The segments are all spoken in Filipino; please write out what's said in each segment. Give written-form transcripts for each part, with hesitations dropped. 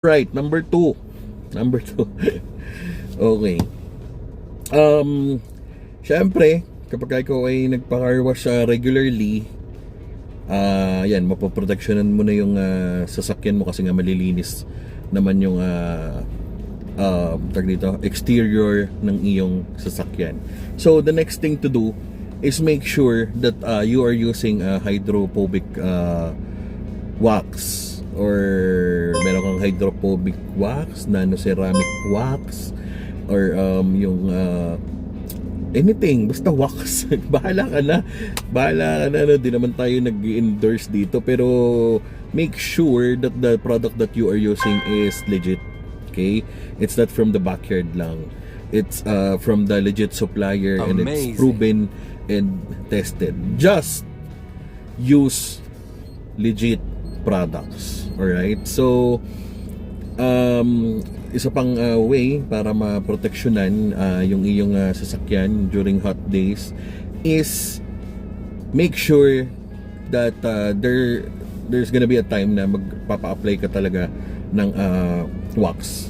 Right, number two. Number two. Okay. Syempre, kapag ikaw ay nagpa-car wash regularly, yan, mapoproteksyonan mo na yung sasakyan mo kasi nga malilinis naman yung tag dito, exterior ng iyong sasakyan. So, the next thing to do is make sure that you are using hydrophobic wax, or meron kang hydrophobic wax, nano-ceramic wax, or yung anything, basta wax. Bahala ka na. No? Di naman tayo nag-endorse dito, pero make sure that the product that you are using is legit. Okay? It's not from the backyard lang. It's from the legit supplier. Amazing. And it's proven and tested. Just use legit products. Alright? So, isa pang way para maproteksyonan yung iyong sasakyan during hot days is make sure that there's gonna be a time na magpapa-apply ka talaga ng wax.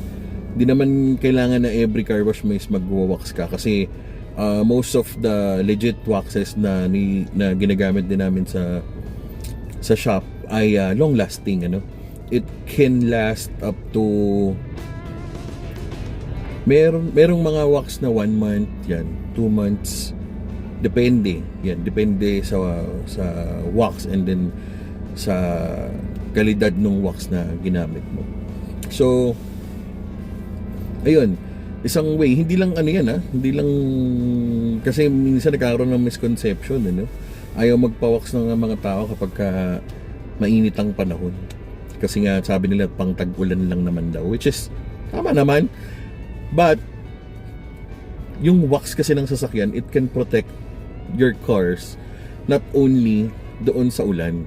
Di naman kailangan na every car wash mo is magwa-wax ka, kasi most of the legit waxes na ginagamit din namin sa shop ay long lasting, ano. It can last up to merong mga wax na 1 month, yan, 2 months, depende sa wax and then sa kalidad ng wax na ginamit mo. So ayun, isang way, hindi lang ano yan, hindi lang, kasi minsan nagkakaroon ng misconception, ano, ayaw magpa-wax ng mga tao kapag mainit ang panahon, kasi nga sabi nila pang tag-ulan lang naman daw, which is tama naman. But yung wax kasi ng sasakyan, it can protect your cars not only doon sa ulan,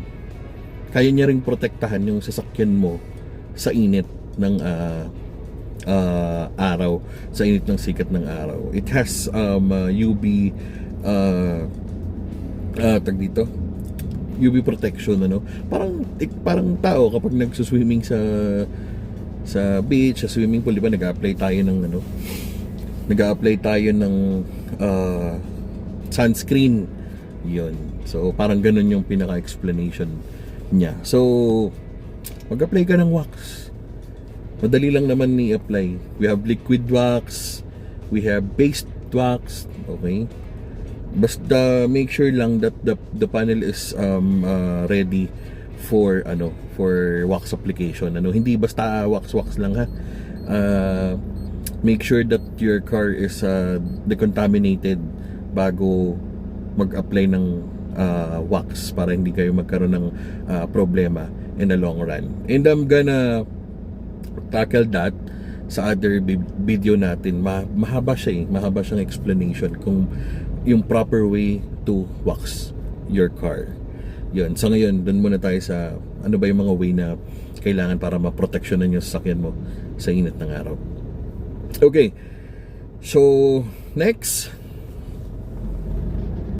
kaya niya ring protektahan yung sasakyan mo sa init ng araw, sa init ng sikat ng araw. It has UV tag dito, UV protection, ano. Parang tao kapag nagsuswimming sa beach, sa swimming pool, di ba, nag-a-apply tayo ng sunscreen, yun. So parang ganun yung pinaka-explanation niya. So mag-apply ka ng wax, madali lang naman i-apply. We have liquid wax, we have paste wax, okay. Basta make sure lang that the panel is ready for wax application, ano. Hindi basta wax lang, ha. Make sure that your car is decontaminated bago mag-apply ng wax, para hindi kayo magkaroon ng problema in the long run. And I'm gonna tackle that sa other video natin. Mahaba siyang explanation kung yung proper way to wax your car. Yun. So ngayon, dun muna tayo sa ano ba yung mga way na kailangan para maproteksyonan yung sasakyan mo sa init ng araw. Okay. So, next,